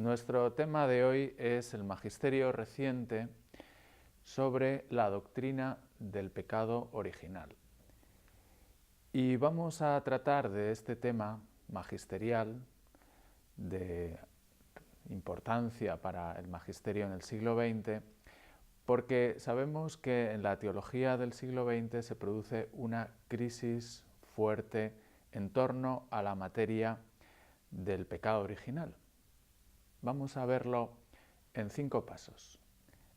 Nuestro tema de hoy es el magisterio reciente sobre la doctrina del pecado original. Y vamos a tratar de este tema magisterial de importancia para el magisterio en el siglo XX, porque sabemos que en la teología del siglo XX se produce una crisis fuerte en torno a la materia del pecado original. Vamos a verlo en 5 pasos.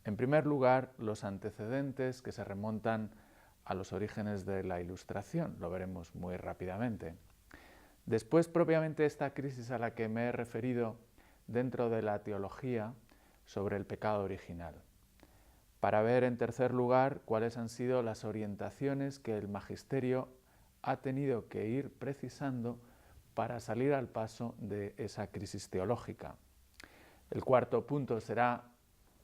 En primer lugar, los antecedentes que se remontan a los orígenes de la Ilustración, lo veremos muy rápidamente. Después, propiamente esta crisis a la que me he referido dentro de la teología sobre el pecado original. Para ver, en tercer lugar, cuáles han sido las orientaciones que el magisterio ha tenido que ir precisando para salir al paso de esa crisis teológica. El cuarto punto será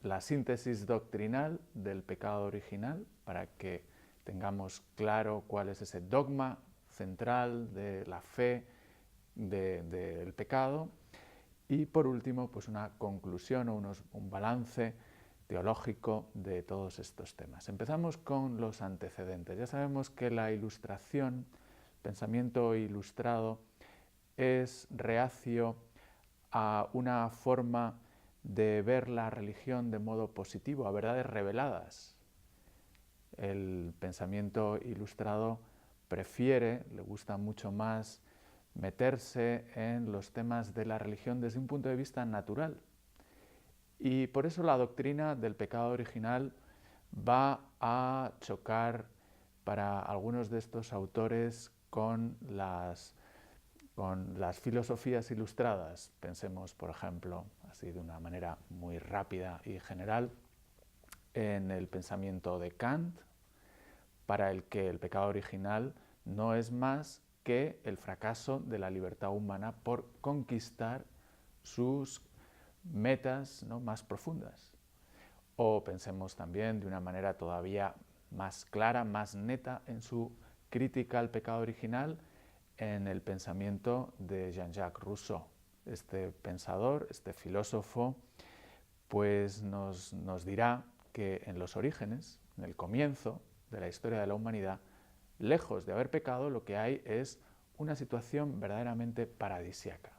la síntesis doctrinal del pecado original, para que tengamos claro cuál es ese dogma central de la fe del pecado. Y por último, pues una conclusión o un balance teológico de todos estos temas. Empezamos con los antecedentes. Ya sabemos que la Ilustración, pensamiento ilustrado, es reacio a una forma de ver la religión de modo positivo, a verdades reveladas. El pensamiento ilustrado le gusta mucho más meterse en los temas de la religión desde un punto de vista natural. Y por eso la doctrina del pecado original va a chocar para algunos de estos autores con las filosofías ilustradas. Pensemos, por ejemplo, así de una manera muy rápida y general, en el pensamiento de Kant, para el que el pecado original no es más que el fracaso de la libertad humana por conquistar sus metas, ¿no?, más profundas. O pensemos también de una manera todavía más clara, más neta en su crítica al pecado original, en el pensamiento de Jean-Jacques Rousseau. Este pensador, este filósofo, pues nos dirá que en los orígenes, en el comienzo de la historia de la humanidad, lejos de haber pecado, lo que hay es una situación verdaderamente paradisíaca.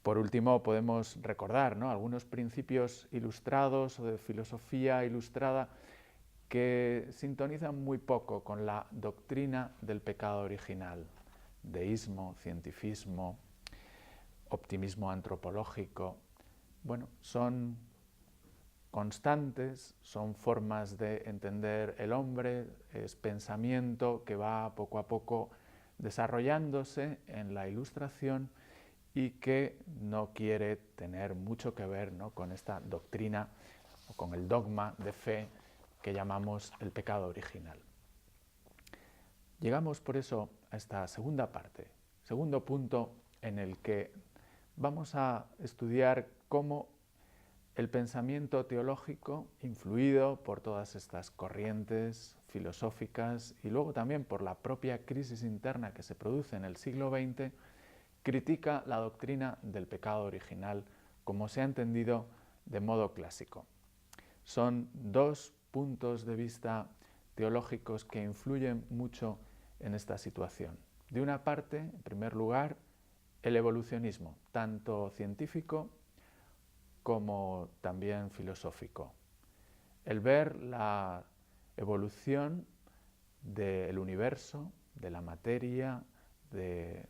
Por último, podemos recordar, ¿no?, algunos principios ilustrados o de filosofía ilustrada que sintonizan muy poco con la doctrina del pecado original. Deísmo, cientifismo, optimismo antropológico. Bueno, son constantes, son formas de entender el hombre, es pensamiento que va poco a poco desarrollándose en la Ilustración y que no quiere tener mucho que ver, ¿no?, con esta doctrina o con el dogma de fe que llamamos el pecado original. Llegamos por eso a esta segunda parte, segundo punto en el que vamos a estudiar cómo el pensamiento teológico, influido por todas estas corrientes filosóficas y luego también por la propia crisis interna que se produce en el siglo XX, critica la doctrina del pecado original como se ha entendido de modo clásico. Son 2 puntos de vista teológicos que influyen mucho en esta situación. De una parte, en primer lugar, el evolucionismo, tanto científico como también filosófico. El ver la evolución del universo, de la materia, de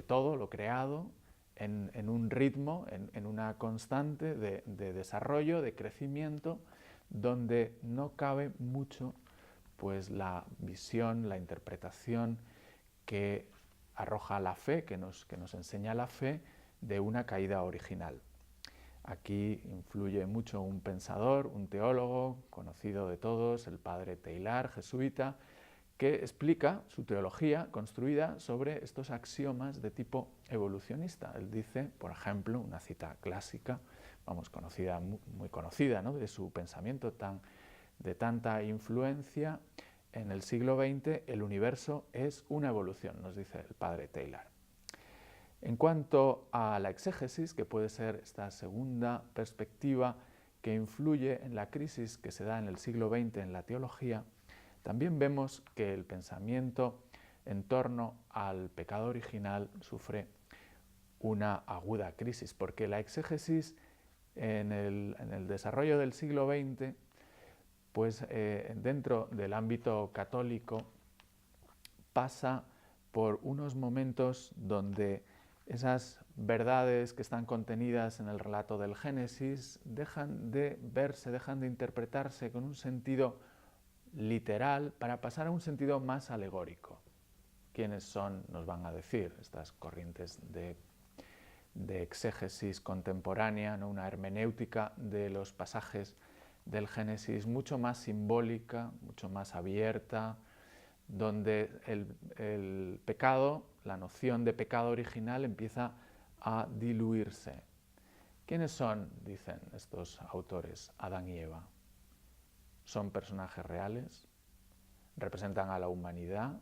todo lo creado, en un ritmo, en una constante de desarrollo, de crecimiento, donde no cabe mucho pues la visión, la interpretación que arroja la fe, que nos enseña la fe de una caída original. Aquí influye mucho un pensador, un teólogo conocido de todos, el padre Teilhard, jesuita, que explica su teología construida sobre estos axiomas de tipo evolucionista. Él dice, por ejemplo, una cita clásica, conocida, muy conocida, ¿no?, de su pensamiento de tanta influencia en el siglo XX, el universo es una evolución, nos dice el padre Teilhard. En cuanto a la exégesis, que puede ser esta segunda perspectiva que influye en la crisis que se da en el siglo XX en la teología, también vemos que el pensamiento en torno al pecado original sufre una aguda crisis, porque la exégesis en el desarrollo del siglo XX, pues dentro del ámbito católico, pasa por unos momentos donde esas verdades que están contenidas en el relato del Génesis dejan de verse, dejan de interpretarse con un sentido literal para pasar a un sentido más alegórico. ¿Quiénes son? Nos van a decir estas corrientes de exégesis contemporánea, ¿no? Una hermenéutica de los pasajes del Génesis mucho más simbólica, mucho más abierta, donde el pecado, la noción de pecado original empieza a diluirse. ¿Quiénes son? Dicen estos autores, Adán y Eva. ¿Son personajes reales? ¿Representan a la humanidad?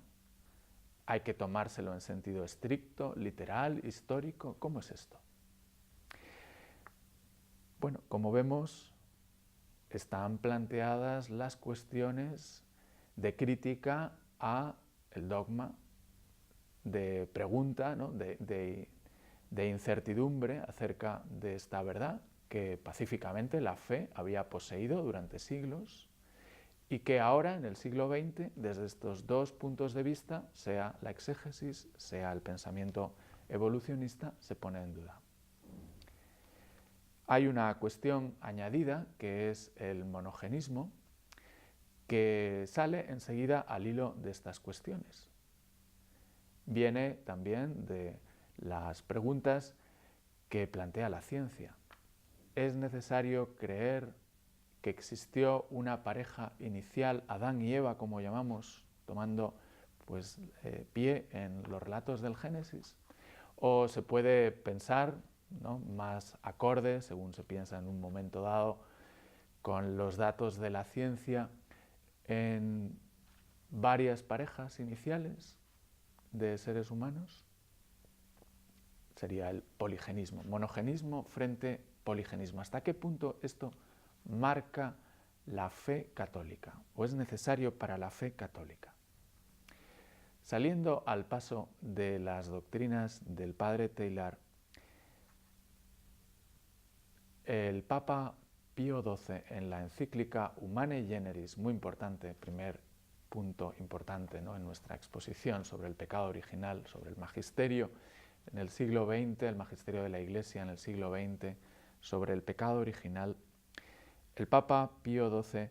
¿Hay que tomárselo en sentido estricto, literal, histórico? ¿Cómo es esto? Bueno, como vemos, están planteadas las cuestiones de crítica a el dogma, de pregunta, ¿no? de incertidumbre acerca de esta verdad que pacíficamente la fe había poseído durante siglos y que ahora, en el siglo XX, desde estos dos puntos de vista, sea la exégesis, sea el pensamiento evolucionista, se pone en duda. Hay una cuestión añadida, que es el monogenismo, que sale enseguida al hilo de estas cuestiones. Viene también de las preguntas que plantea la ciencia. ¿Es necesario creer que existió una pareja inicial, Adán y Eva, como llamamos, tomando pues, pie en los relatos del Génesis? ¿O se puede pensar, ¿no?, más acorde, según se piensa en un momento dado, con los datos de la ciencia, en varias parejas iniciales de seres humanos? Sería el poligenismo, monogenismo frente poligenismo. ¿Hasta qué punto esto marca la fe católica o es necesario para la fe católica? Saliendo al paso de las doctrinas del padre Teilhard, el Papa Pío XII, en la encíclica Humanae Generis, muy importante, primer punto importante, ¿no?, en nuestra exposición sobre el pecado original, sobre el magisterio en el siglo XX, el magisterio de la Iglesia en el siglo XX, sobre el pecado original, el Papa Pío XII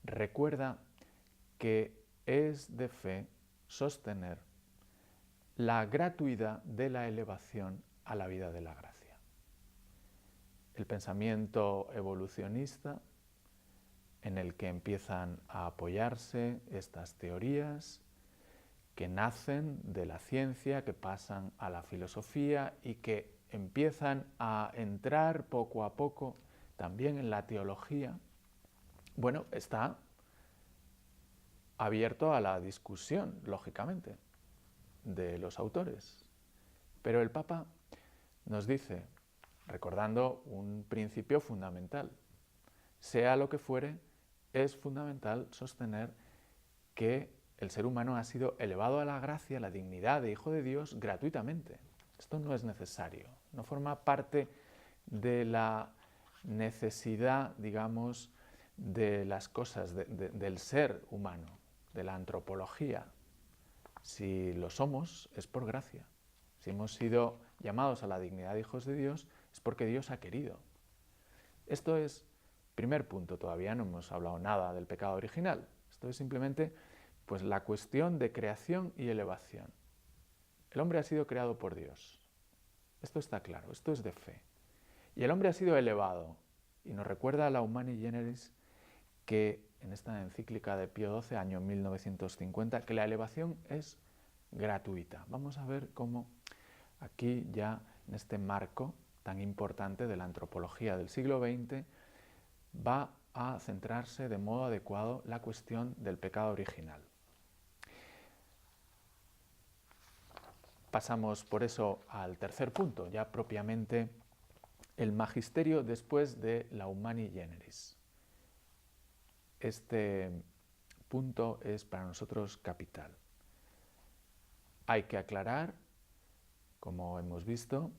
recuerda que es de fe sostener la gratuidad de la elevación a la vida de la gracia. El pensamiento evolucionista, en el que empiezan a apoyarse estas teorías que nacen de la ciencia, que pasan a la filosofía y que empiezan a entrar poco a poco también en la teología, bueno, está abierto a la discusión, lógicamente, de los autores. Pero el Papa nos dice, recordando un principio fundamental, sea lo que fuere, es fundamental sostener que el ser humano ha sido elevado a la gracia, a la dignidad de hijo de Dios gratuitamente. Esto no es necesario, no forma parte de la necesidad, digamos, de las cosas, del ser humano, de la antropología. Si lo somos, es por gracia. Si hemos sido llamados a la dignidad de hijos de Dios, es porque Dios ha querido. Esto es primer punto, todavía no hemos hablado nada del pecado original. Esto es simplemente pues, la cuestión de creación y elevación. El hombre ha sido creado por Dios. Esto está claro, esto es de fe. Y el hombre ha sido elevado. Y nos recuerda a la Humanae Generis que en esta encíclica de Pío XII, año 1950, que la elevación es gratuita. Vamos a ver cómo aquí ya en este marco tan importante de la antropología del siglo XX va a centrarse de modo adecuado la cuestión del pecado original. pasamos por eso al tercer punto, ya propiamente el magisterio después de la Humani Generis. Este punto es para nosotros capital. Hay que aclarar, como hemos visto,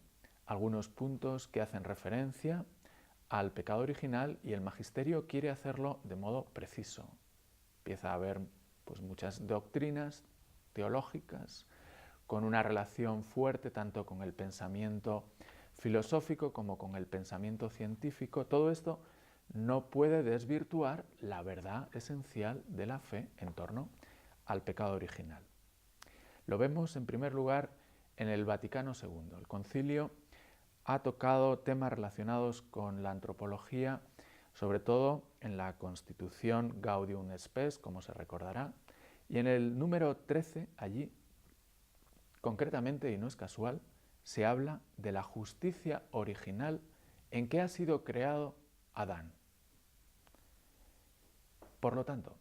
algunos puntos que hacen referencia al pecado original y el magisterio quiere hacerlo de modo preciso. Empieza a haber pues, muchas doctrinas teológicas con una relación fuerte tanto con el pensamiento filosófico como con el pensamiento científico. Todo esto no puede desvirtuar la verdad esencial de la fe en torno al pecado original. Lo vemos en primer lugar en el Vaticano II. El concilio ha tocado temas relacionados con la antropología, sobre todo en la Constitución Gaudium et Spes, como se recordará, y en el número 13, allí, concretamente, y no es casual, se habla de la justicia original en que ha sido creado Adán. Por lo tanto,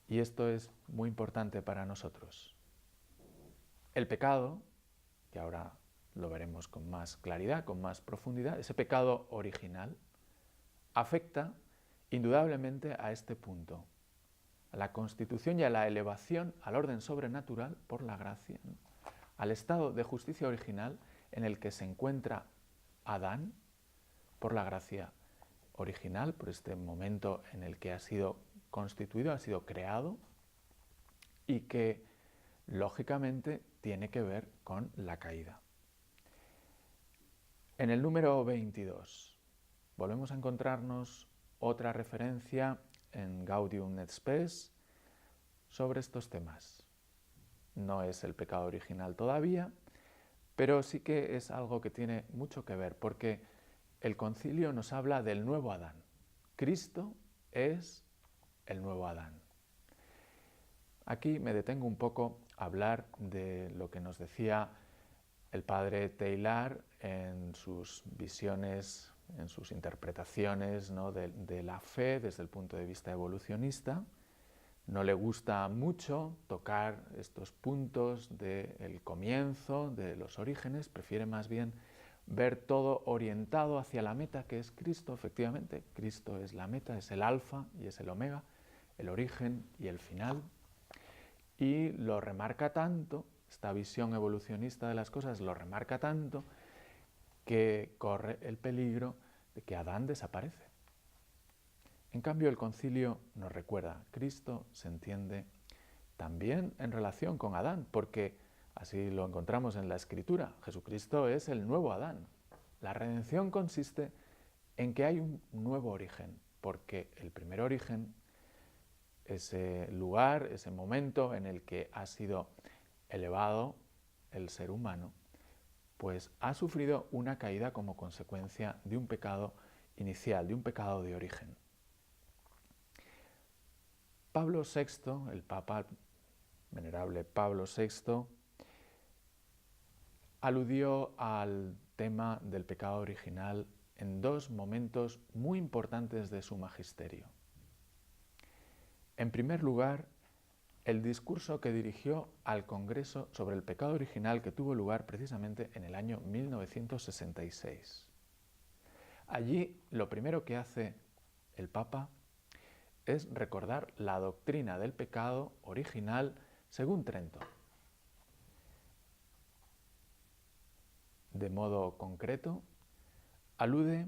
y esto es muy importante para nosotros, el pecado, que ahora lo veremos con más claridad, con más profundidad, ese pecado original afecta indudablemente a este punto, a la constitución y a la elevación al orden sobrenatural por la gracia, ¿no? Al estado de justicia original en el que se encuentra Adán por la gracia original, por este momento en el que ha sido constituido, ha sido creado y que lógicamente tiene que ver con la caída. En el número 22 volvemos a encontrarnos otra referencia en Gaudium et Spes sobre estos temas. No es el pecado original todavía, pero sí que es algo que tiene mucho que ver, porque el concilio nos habla del nuevo Adán. Cristo es el nuevo Adán. Aquí me detengo un poco a hablar de lo que nos decía el padre Teilhard en sus visiones, en sus interpretaciones, ¿no? de la fe desde el punto de vista evolucionista. No le gusta mucho tocar estos puntos del comienzo, de los orígenes, prefiere más bien ver todo orientado hacia la meta que es Cristo. Efectivamente, Cristo es la meta, es el alfa y es el omega, el origen y el final. Y lo remarca tanto, esta visión evolucionista de las cosas lo remarca tanto, que corre el peligro de que Adán desaparece. En cambio, el concilio nos recuerda, Cristo se entiende también en relación con Adán, porque así lo encontramos en la Escritura. Jesucristo es el nuevo Adán. La redención consiste en que hay un nuevo origen, porque el primer origen, ese lugar, ese momento en el que ha sido elevado el ser humano, pues ha sufrido una caída como consecuencia de un pecado inicial, de un pecado de origen. Pablo VI, el Papa venerable Pablo VI, aludió al tema del pecado original en dos momentos muy importantes de su magisterio. En primer lugar, el discurso que dirigió al Congreso sobre el pecado original que tuvo lugar precisamente en el año 1966. Allí lo primero que hace el Papa es recordar la doctrina del pecado original según Trento. De modo concreto, alude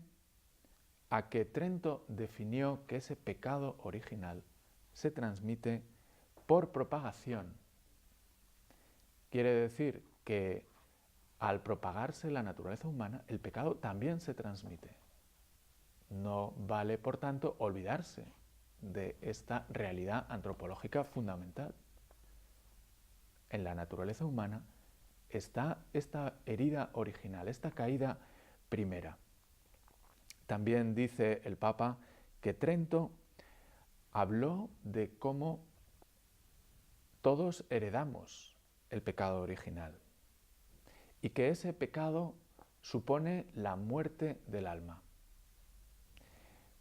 a que Trento definió que ese pecado original se transmite por propagación. Quiere decir que al propagarse la naturaleza humana, el pecado también se transmite. No vale, por tanto, olvidarse de esta realidad antropológica fundamental. En la naturaleza humana está esta herida original, esta caída primera. También dice el Papa que Trento habló de cómo todos heredamos el pecado original y que ese pecado supone la muerte del alma.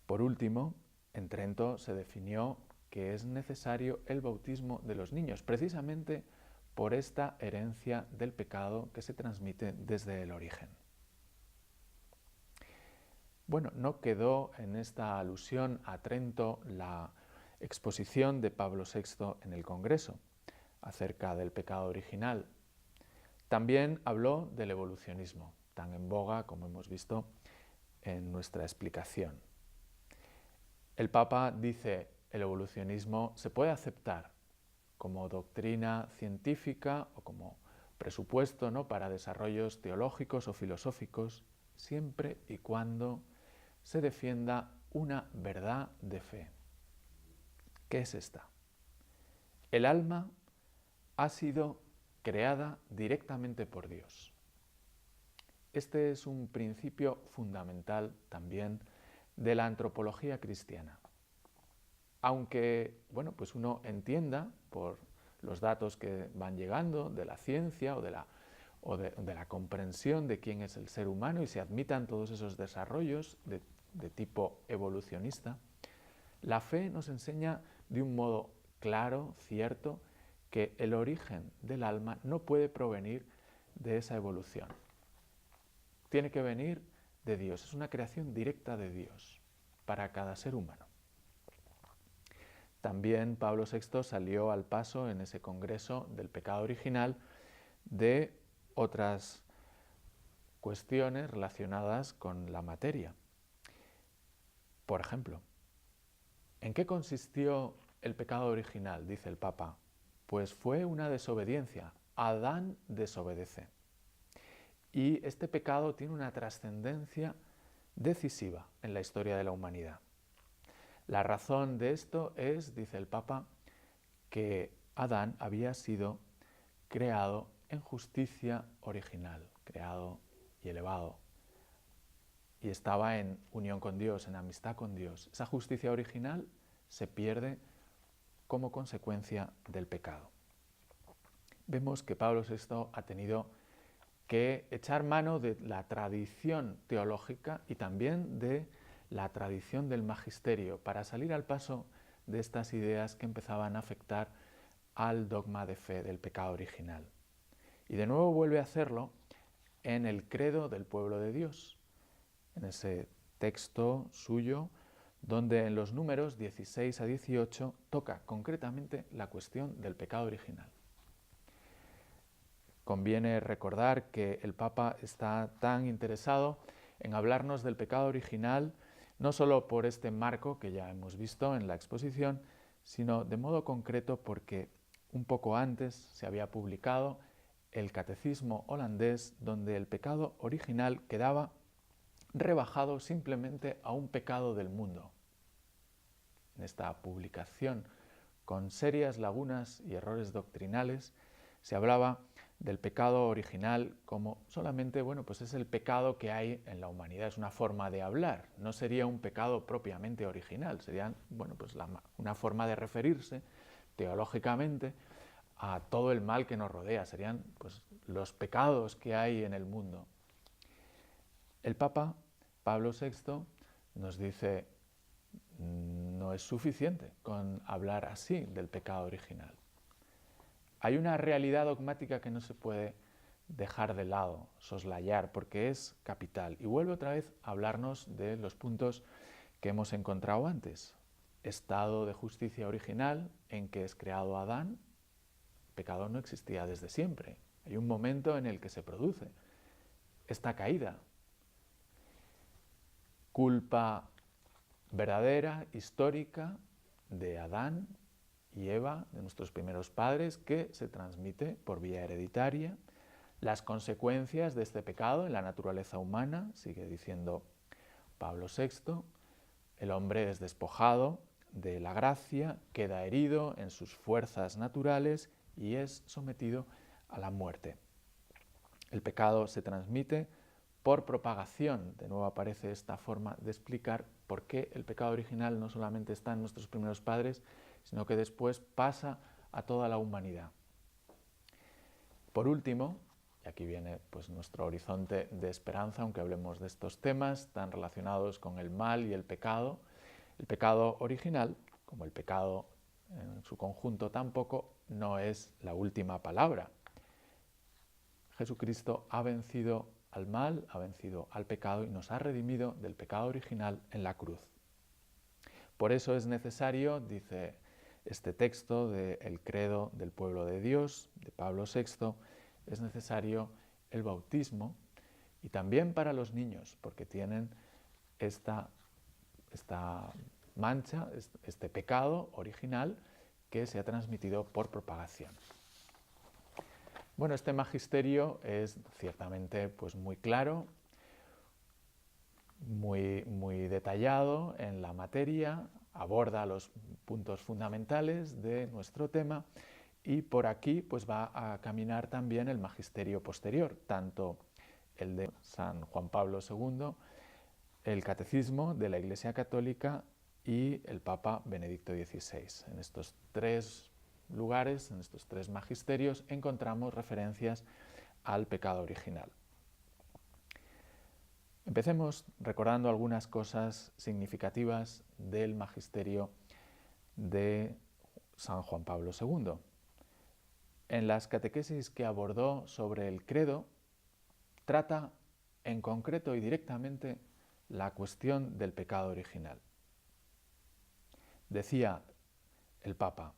Por último, en Trento se definió que es necesario el bautismo de los niños, precisamente por esta herencia del pecado que se transmite desde el origen. Bueno, no quedó en esta alusión a Trento la exposición de Pablo VI en el Congreso acerca del pecado original. También habló del evolucionismo, tan en boga como hemos visto en nuestra explicación. El Papa dice, el evolucionismo se puede aceptar como doctrina científica o como presupuesto, ¿no?, para desarrollos teológicos o filosóficos, siempre y cuando se defienda una verdad de fe. ¿Qué es esta? El alma ha sido creada directamente por Dios. Este es un principio fundamental también de la antropología cristiana. Aunque, bueno, pues uno entienda por los datos que van llegando de la ciencia o de la comprensión de quién es el ser humano y se admitan todos esos desarrollos de tipo evolucionista, la fe nos enseña de un modo claro, cierto, que el origen del alma no puede provenir de esa evolución. Tiene que venir de Dios, es una creación directa de Dios para cada ser humano. También Pablo VI salió al paso en ese congreso del pecado original de otras cuestiones relacionadas con la materia. Por ejemplo, ¿en qué consistió el pecado original?, dice el Papa. Pues fue una desobediencia. Adán desobedece. Y este pecado tiene una trascendencia decisiva en la historia de la humanidad. La razón de esto es, dice el Papa, que Adán había sido creado en justicia original, creado y elevado, y estaba en unión con Dios, en amistad con Dios. Esa justicia original se pierde como consecuencia del pecado. Vemos que Pablo VI ha tenido que echar mano de la tradición teológica y también de la tradición del magisterio para salir al paso de estas ideas que empezaban a afectar al dogma de fe del pecado original. Y de nuevo vuelve a hacerlo en el credo del pueblo de Dios, en ese texto suyo donde en los números 16 a 18 toca concretamente la cuestión del pecado original. Conviene recordar que el Papa está tan interesado en hablarnos del pecado original, no solo por este marco que ya hemos visto en la exposición, sino de modo concreto porque un poco antes se había publicado el Catecismo holandés, donde el pecado original quedaba rebajado simplemente a un pecado del mundo. En esta publicación, con serias lagunas y errores doctrinales, se hablaba del pecado original como solamente, bueno, pues es el pecado que hay en la humanidad, es una forma de hablar, no sería un pecado propiamente original, sería, bueno, pues una forma de referirse teológicamente a todo el mal que nos rodea, serían pues los pecados que hay en el mundo. El Papa Pablo VI nos dice, no es suficiente con hablar así del pecado original. Hay una realidad dogmática que no se puede dejar de lado, soslayar, porque es capital. Y vuelve otra vez a hablarnos de los puntos que hemos encontrado antes. Estado de justicia original en que es creado Adán. El pecado no existía desde siempre. Hay un momento en el que se produce esta caída. Culpa verdadera, histórica, de Adán y Eva, de nuestros primeros padres, que se transmite por vía hereditaria. Las consecuencias de este pecado en la naturaleza humana, sigue diciendo Pablo VI, el hombre es despojado de la gracia, queda herido en sus fuerzas naturales y es sometido a la muerte. El pecado se transmite por propagación. De nuevo aparece esta forma de explicar por qué el pecado original no solamente está en nuestros primeros padres, sino que después pasa a toda la humanidad. Por último, y aquí viene pues nuestro horizonte de esperanza, aunque hablemos de estos temas tan relacionados con el mal y el pecado original, como el pecado en su conjunto tampoco, no es la última palabra. Jesucristo ha vencido al mal, ha vencido al pecado y nos ha redimido del pecado original en la cruz. Por eso es necesario, dice este texto del credo del pueblo de Dios, de Pablo VI, es necesario el bautismo, y también para los niños, porque tienen esta mancha, este pecado original que se ha transmitido por propagación. Bueno, este magisterio es ciertamente pues, muy claro, muy detallado en la materia, aborda los puntos fundamentales de nuestro tema, y por aquí pues, va a caminar también el magisterio posterior, tanto el de San Juan Pablo II, el Catecismo de la Iglesia Católica y el Papa Benedicto XVI. En estos tres lugares, en estos tres magisterios, encontramos referencias al pecado original. Empecemos recordando algunas cosas significativas del magisterio de San Juan Pablo II. En las catequesis que abordó sobre el credo, trata en concreto y directamente la cuestión del pecado original. Decía el Papa,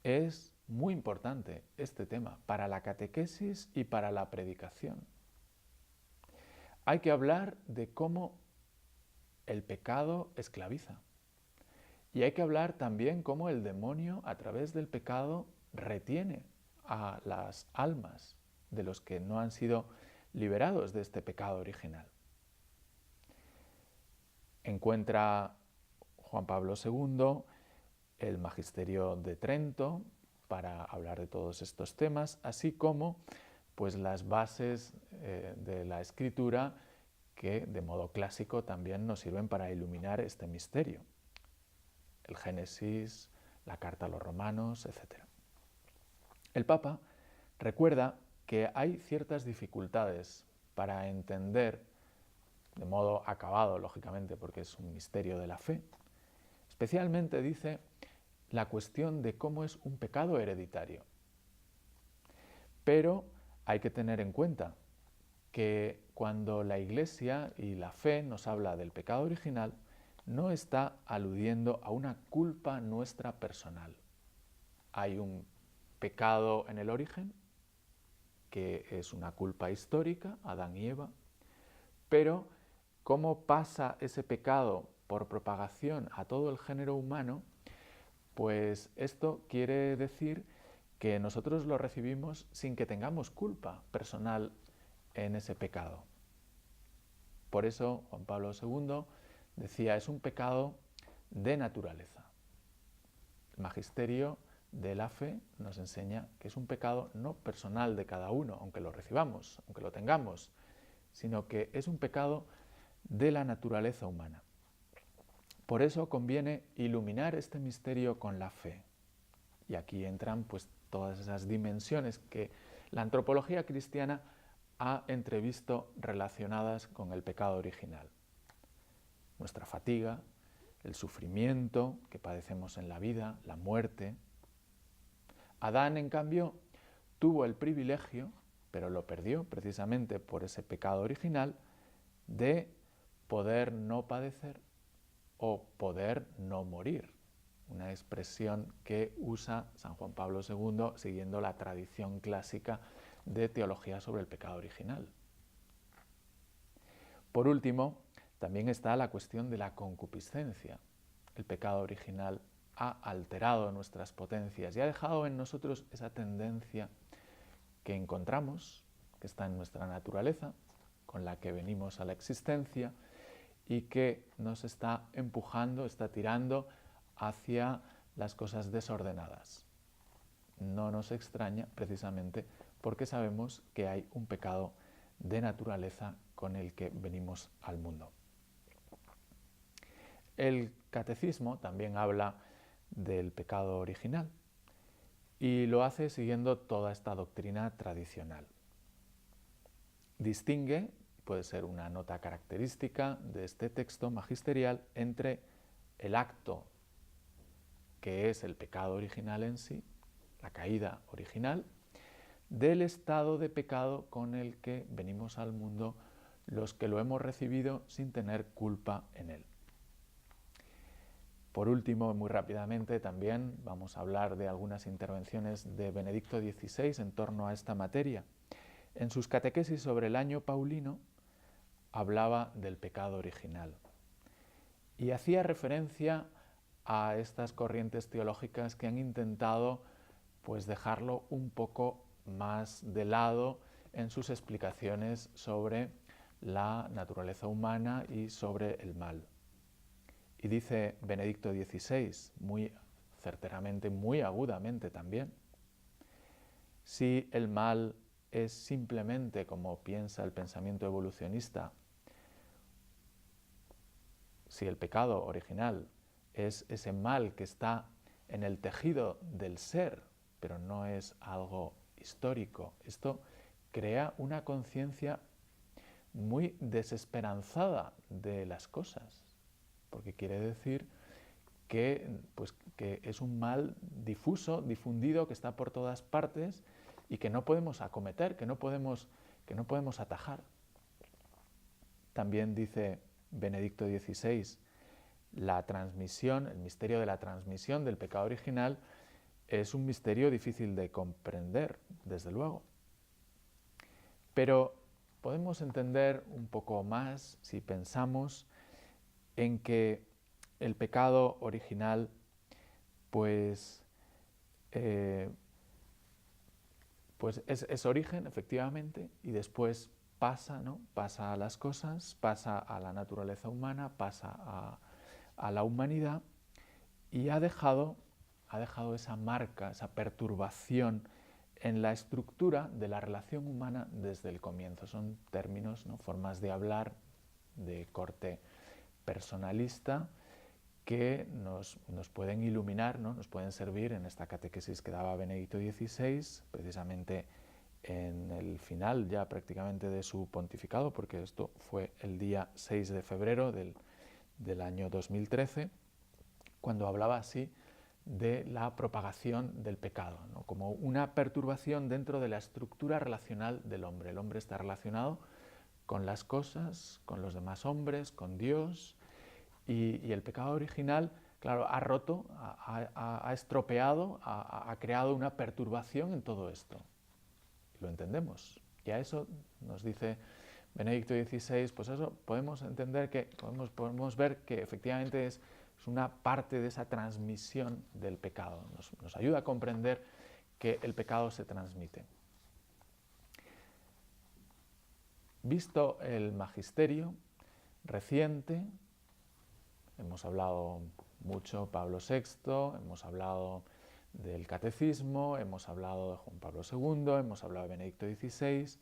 es muy importante este tema para la catequesis y para la predicación. Hay que hablar de cómo el pecado esclaviza. Y hay que hablar también cómo el demonio, a través del pecado, retiene a las almas de los que no han sido liberados de este pecado original. Encuentra Juan Pablo II el Magisterio de Trento para hablar de todos estos temas, así como pues, las bases de la Escritura que de modo clásico también nos sirven para iluminar este misterio. El Génesis, la Carta a los Romanos, etc. El Papa recuerda que hay ciertas dificultades para entender, de modo acabado, lógicamente, porque es un misterio de la fe. Especialmente dice la cuestión de cómo es un pecado hereditario. Pero hay que tener en cuenta que cuando la Iglesia y la fe nos habla del pecado original, no está aludiendo a una culpa nuestra personal. Hay un pecado en el origen, que es una culpa histórica, Adán y Eva, pero cómo pasa ese pecado por propagación a todo el género humano, pues esto quiere decir que nosotros lo recibimos sin que tengamos culpa personal en ese pecado. Por eso Juan Pablo II decía, es un pecado de naturaleza. El magisterio de la fe nos enseña que es un pecado no personal de cada uno, aunque lo recibamos, aunque lo tengamos, sino que es un pecado de la naturaleza humana. Por eso conviene iluminar este misterio con la fe. Y aquí entran pues todas esas dimensiones que la antropología cristiana ha entrevisto relacionadas con el pecado original. Nuestra fatiga, el sufrimiento que padecemos en la vida, la muerte. Adán, en cambio, tuvo el privilegio, pero lo perdió precisamente por ese pecado original, de poder no padecer o poder no morir. Una expresión que usa San Juan Pablo II siguiendo la tradición clásica de teología sobre el pecado original. Por último, también está la cuestión de la concupiscencia. El pecado original ha alterado nuestras potencias y ha dejado en nosotros esa tendencia que encontramos, que está en nuestra naturaleza, con la que venimos a la existencia y que nos está empujando, está tirando hacia las cosas desordenadas. No nos extraña precisamente porque sabemos que hay un pecado de naturaleza con el que venimos al mundo. El catecismo también habla del pecado original y lo hace siguiendo toda esta doctrina tradicional. Distingue, puede ser una nota característica de este texto magisterial, entre el acto que es el pecado original en sí, la caída original, del estado de pecado con el que venimos al mundo los que lo hemos recibido sin tener culpa en él. Por último, muy rápidamente también vamos a hablar de algunas intervenciones de Benedicto XVI en torno a esta materia. En sus catequesis sobre el año paulino hablaba del pecado original y hacía referencia a estas corrientes teológicas que han intentado pues dejarlo un poco más de lado en sus explicaciones sobre la naturaleza humana y sobre el mal. Y dice Benedicto XVI, muy certeramente, muy agudamente también, si el mal es simplemente, como piensa el pensamiento evolucionista, si el pecado original es ese mal que está en el tejido del ser, pero no es algo histórico, esto crea una conciencia muy desesperanzada de las cosas, porque quiere decir que es un mal difuso, difundido, que está por todas partes y que no podemos acometer, que no podemos atajar. También dice Benedicto XVI, la transmisión, el misterio de la transmisión del pecado original es un misterio difícil de comprender, desde luego. Pero podemos entender un poco más si pensamos en que el pecado original pues es origen, efectivamente, y después pasa, ¿no? Pasa a las cosas, pasa a la naturaleza humana, pasa a la humanidad y ha dejado esa marca, esa perturbación en la estructura de la relación humana desde el comienzo. Son términos, ¿no? Formas de hablar de corte personalista que nos pueden iluminar, ¿no? Nos pueden servir en esta catequesis que daba Benedicto XVI, precisamente en el final ya prácticamente de su pontificado, porque esto fue el día 6 de febrero del año 2013, cuando hablaba así de la propagación del pecado, ¿no? Como una perturbación dentro de la estructura relacional del hombre. El hombre está relacionado con las cosas, con los demás hombres, con Dios, y el pecado original, claro, ha roto, ha estropeado, ha creado una perturbación en todo esto. Y lo entendemos. Y a eso nos dice Benedicto XVI, pues eso podemos entender que, podemos ver que efectivamente es una parte de esa transmisión del pecado. Nos ayuda a comprender que el pecado se transmite. Visto el magisterio reciente, hemos hablado mucho Pablo VI, hemos hablado del Catecismo, hemos hablado de Juan Pablo II, hemos hablado de Benedicto XVI.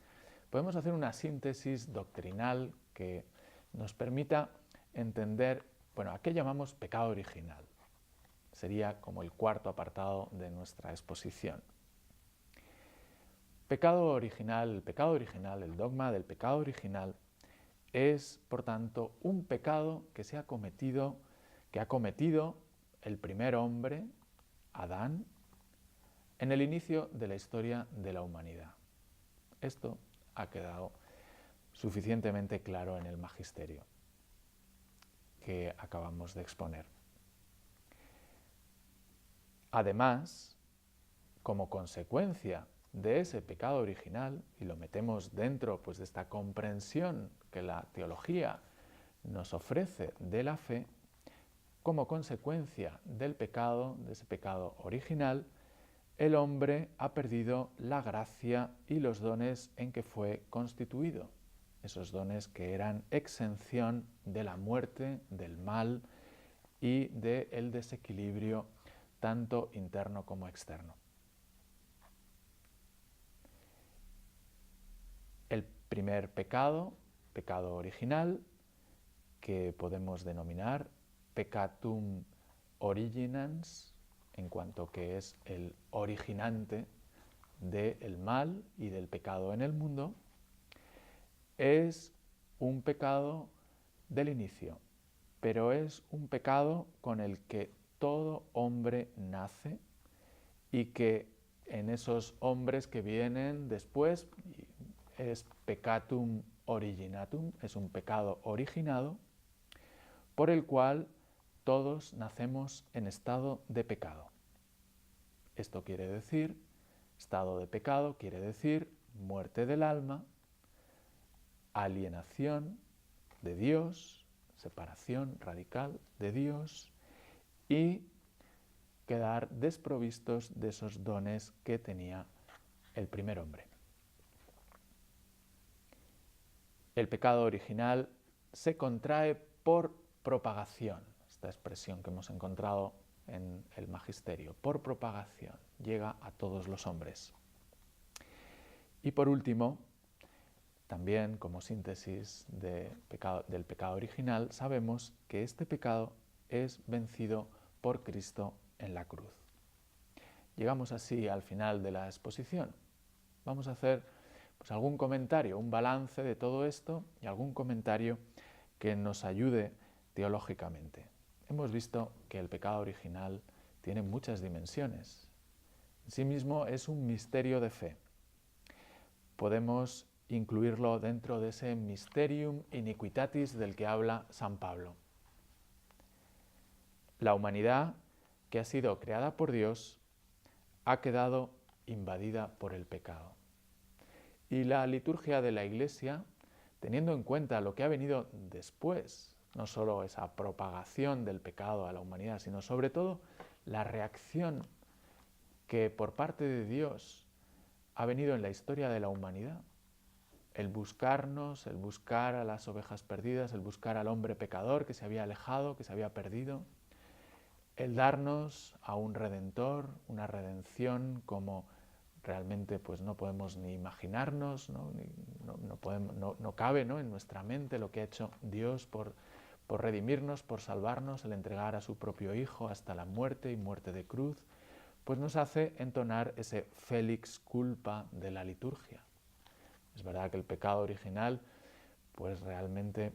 Podemos hacer una síntesis doctrinal que nos permita entender, bueno, ¿a qué llamamos pecado original? Sería como el cuarto apartado de nuestra exposición. Pecado original, el dogma del pecado original es, por tanto, un pecado que ha cometido el primer hombre, Adán, en el inicio de la historia de la humanidad. Esto ha quedado suficientemente claro en el magisterio que acabamos de exponer. Además, como consecuencia de ese pecado original, y lo metemos dentro pues, de esta comprensión que la teología nos ofrece de la fe, como consecuencia del pecado, de ese pecado original, el hombre ha perdido la gracia y los dones en que fue constituido. Esos dones que eran exención de la muerte, del mal y del desequilibrio tanto interno como externo. El primer pecado, pecado original, que podemos denominar peccatum originans, en cuanto que es el originante del mal y del pecado en el mundo, es un pecado del inicio, pero es un pecado con el que todo hombre nace y que en esos hombres que vienen después, es peccatum originatum, es un pecado originado, por el cual todos nacemos en estado de pecado. Esto quiere decir, estado de pecado quiere decir muerte del alma, alienación de Dios, separación radical de Dios y quedar desprovistos de esos dones que tenía el primer hombre. El pecado original se contrae por propagación, esta expresión que hemos encontrado en el magisterio, por propagación, llega a todos los hombres. Y por último, también como síntesis del pecado original, sabemos que este pecado es vencido por Cristo en la cruz. Llegamos así al final de la exposición. Vamos a hacer algún comentario, un balance de todo esto y algún comentario que nos ayude teológicamente. Hemos visto que el pecado original tiene muchas dimensiones. En sí mismo es un misterio de fe. Podemos incluirlo dentro de ese mysterium iniquitatis del que habla San Pablo. La humanidad, que ha sido creada por Dios, ha quedado invadida por el pecado. Y la liturgia de la Iglesia, teniendo en cuenta lo que ha venido después, no solo esa propagación del pecado a la humanidad, sino sobre todo la reacción que por parte de Dios ha venido en la historia de la humanidad, el buscarnos, el buscar a las ovejas perdidas, el buscar al hombre pecador que se había alejado, que se había perdido, el darnos a un Redentor, una redención como realmente pues no podemos ni imaginarnos, no cabe, ¿no?, en nuestra mente lo que ha hecho Dios por redimirnos, por salvarnos, el entregar a su propio Hijo hasta la muerte y muerte de cruz, pues nos hace entonar ese felix culpa de la liturgia. Es verdad que el pecado original pues realmente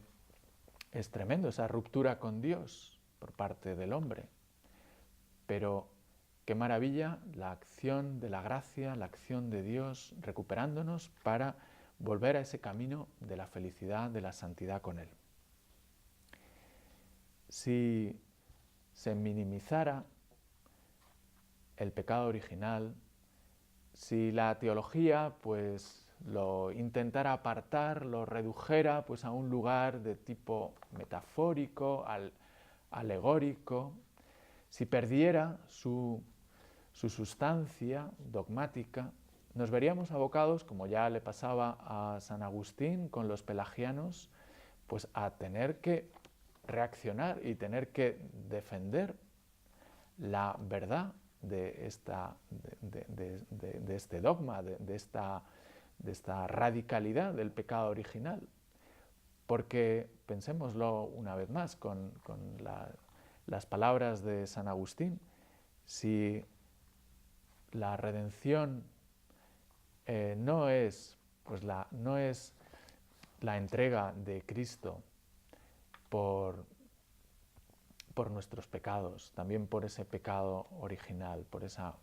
es tremendo, esa ruptura con Dios por parte del hombre, pero qué maravilla la acción de la gracia, la acción de Dios recuperándonos para volver a ese camino de la felicidad, de la santidad con Él. Si se minimizara el pecado original, si la teología pues lo intentara apartar, lo redujera pues a un lugar de tipo metafórico, alegórico, si perdiera su sustancia dogmática, nos veríamos abocados, como ya le pasaba a San Agustín con los pelagianos, pues a tener que reaccionar y tener que defender la verdad de este dogma, de esta radicalidad del pecado original. Porque, pensémoslo una vez más con las palabras de San Agustín, si la redención no es la entrega de Cristo por nuestros pecados, también por ese pecado original, por esa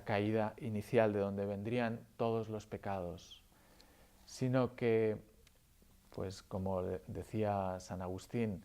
caída inicial de donde vendrían todos los pecados, sino que, pues como decía San Agustín,